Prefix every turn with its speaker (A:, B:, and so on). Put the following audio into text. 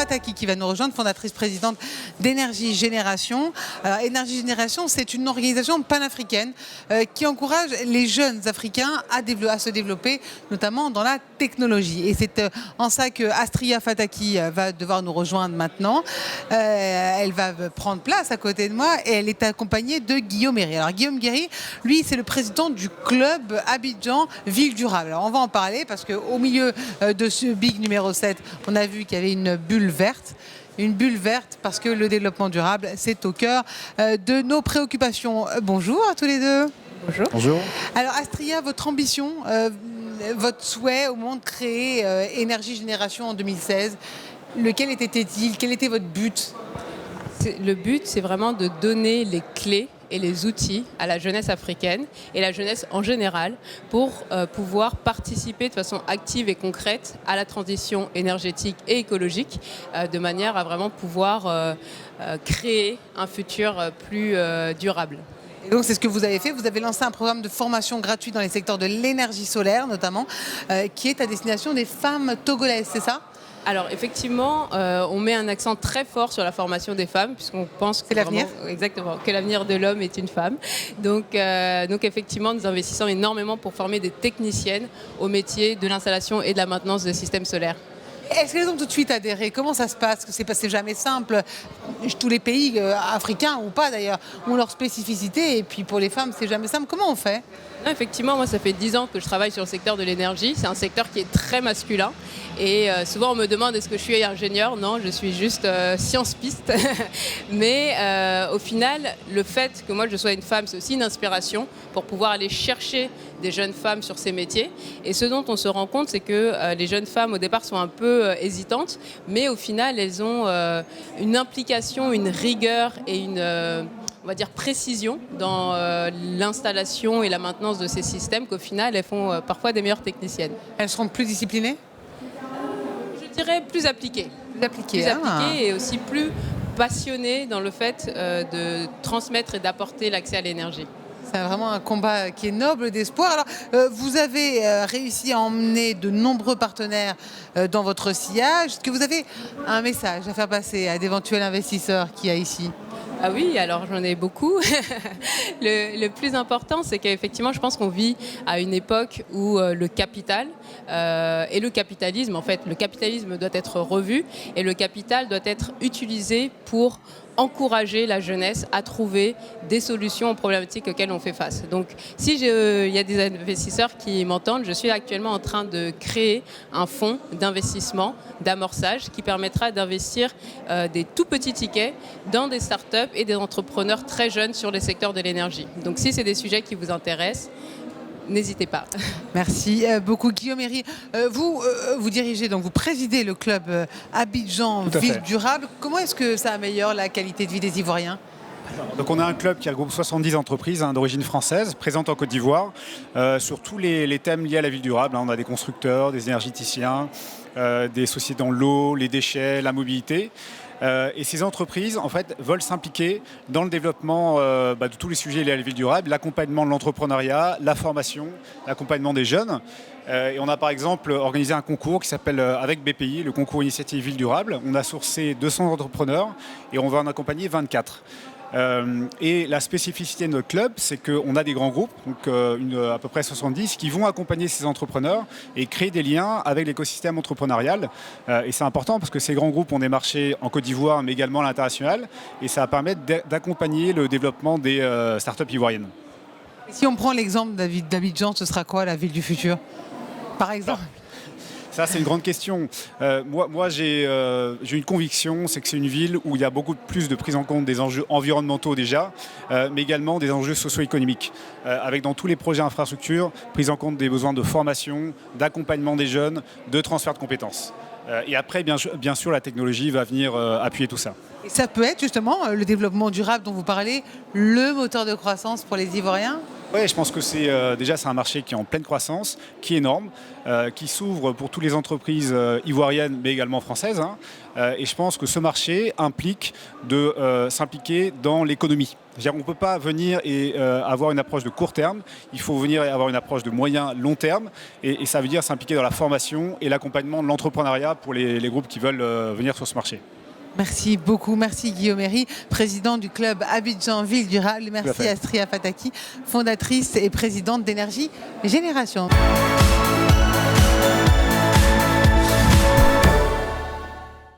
A: Fataki qui va nous rejoindre, fondatrice présidente d'Énergie Génération. Alors, Énergie Génération, c'est une organisation panafricaine qui encourage les jeunes Africains à se développer, notamment dans la technologie. Et c'est en ça que Astria Fataki va devoir nous rejoindre maintenant. Elle va prendre place à côté de moi et elle est accompagnée de Guillaume Guéry. Alors Guillaume Guéry, lui, c'est le président du club Abidjan Ville Durable. Alors on va en parler parce qu'au milieu de ce big numéro 7, on a vu qu'il y avait une bulle verte. Une bulle verte parce que le développement durable, c'est au cœur de nos préoccupations. Bonjour à tous les deux.
B: Bonjour.
C: Bonjour.
A: Alors Astria, votre ambition, votre souhait au moment de créer Énergie Génération en 2016, lequel était-il? Quel était votre but?
B: Le but, c'est vraiment de donner les clés et les outils à la jeunesse africaine et la jeunesse en général pour pouvoir participer de façon active et concrète à la transition énergétique et écologique de manière à vraiment pouvoir créer un futur plus durable.
A: Et donc c'est ce que vous avez fait, vous avez lancé un programme de formation gratuit dans les secteurs de l'énergie solaire notamment, qui est à destination des femmes togolaises, c'est ça ?
B: Alors effectivement, on met un accent très fort sur la formation des femmes, puisqu'on pense que
A: l'avenir.
B: Exactement, que l'avenir de l'homme est une femme. Donc effectivement, nous investissons énormément pour former des techniciennes au métier de l'installation et de la maintenance de systèmes solaires.
A: Est-ce qu'elles ont tout de suite adhéré? Comment ça se passe? C'est jamais simple. Tous les pays africains, ou pas d'ailleurs, ont leurs spécificités. Et puis pour les femmes, c'est jamais simple. Comment on fait?
B: Non, effectivement, moi, ça fait 10 ans que je travaille sur le secteur de l'énergie. C'est un secteur qui est très masculin. Et souvent, on me demande est-ce que je suis ingénieure? Non, je suis juste science-piste. Mais au final, le fait que moi, je sois une femme, c'est aussi une inspiration pour pouvoir aller chercher des jeunes femmes sur ces métiers. Et ce dont on se rend compte, c'est que les jeunes femmes, au départ, sont un peu hésitantes. Mais au final, elles ont une implication, une rigueur et une... on va dire précision dans l'installation et la maintenance de ces systèmes qu'au final, elles font parfois des meilleures techniciennes.
A: Elles seront plus disciplinées?
B: Je dirais plus appliquées.
A: Plus appliquées.
B: Plus appliquées et aussi plus passionnées dans le fait de transmettre et d'apporter l'accès à l'énergie.
A: C'est vraiment un combat qui est noble d'espoir. Alors, vous avez réussi à emmener de nombreux partenaires dans votre sillage. Est-ce que vous avez un message à faire passer à d'éventuels investisseurs qu'il y a ici?
B: Ah oui, alors j'en ai beaucoup. Le plus important, c'est qu'effectivement, je pense qu'on vit à une époque où le capital et le capitalisme, en fait, le capitalisme doit être revu et le capital doit être utilisé pour encourager la jeunesse à trouver des solutions aux problématiques auxquelles on fait face. Donc, si il y a des investisseurs qui m'entendent, je suis actuellement en train de créer un fonds d'investissement, d'amorçage, qui permettra d'investir des tout petits tickets dans des startups et des entrepreneurs très jeunes sur les secteurs de l'énergie. Donc, si c'est des sujets qui vous intéressent, n'hésitez pas.
A: Merci beaucoup Guillaume Guéry. Vous dirigez, donc vous présidez le club Abidjan Ville Durable. Comment est-ce que ça améliore la qualité de vie des Ivoiriens?
C: Donc on a un club qui regroupe 70 entreprises d'origine française, présentes en Côte d'Ivoire, sur tous les thèmes liés à la ville durable. On a des constructeurs, des énergéticiens, des sociétés dans l'eau, les déchets, la mobilité. Et ces entreprises, en fait, veulent s'impliquer dans le développement de tous les sujets liés à la ville durable, l'accompagnement de l'entrepreneuriat, la formation, l'accompagnement des jeunes. Et on a par exemple organisé un concours qui s'appelle avec BPI, le concours Initiative Ville Durable. On a sourcé 200 entrepreneurs et on va en accompagner 24. Et la spécificité de notre club, c'est qu'on a des grands groupes, donc à peu près 70, qui vont accompagner ces entrepreneurs et créer des liens avec l'écosystème entrepreneurial. Et c'est important parce que ces grands groupes ont des marchés en Côte d'Ivoire, mais également à l'international. Et ça va permettre d'accompagner le développement des startups ivoiriennes.
A: Si on prend l'exemple d'Abidjan, ce sera quoi la ville du futur, par exemple?
C: Ça, c'est une grande question. Moi j'ai une conviction, c'est que c'est une ville où il y a beaucoup plus de prise en compte des enjeux environnementaux déjà, mais également des enjeux socio-économiques. Avec dans tous les projets infrastructures, prise en compte des besoins de formation, d'accompagnement des jeunes, de transfert de compétences. Et après, bien sûr, la technologie va venir appuyer tout ça.
A: Et ça peut être justement le développement durable dont vous parlez, le moteur de croissance pour les Ivoiriens?
C: Oui, je pense que déjà c'est un marché qui est en pleine croissance, qui est énorme, qui s'ouvre pour toutes les entreprises ivoiriennes mais également françaises. Hein. Et je pense que ce marché implique de s'impliquer dans l'économie. C'est-à-dire qu'on ne peut pas venir et avoir une approche de court terme, il faut venir et avoir une approche de moyen long terme. Et ça veut dire s'impliquer dans la formation et l'accompagnement de l'entrepreneuriat pour les groupes qui veulent venir sur ce marché.
A: Merci beaucoup. Merci Guillaume Herry, président du club Abidjan Ville Durable. Merci Astria Fataki, fondatrice et présidente d'Énergie Génération.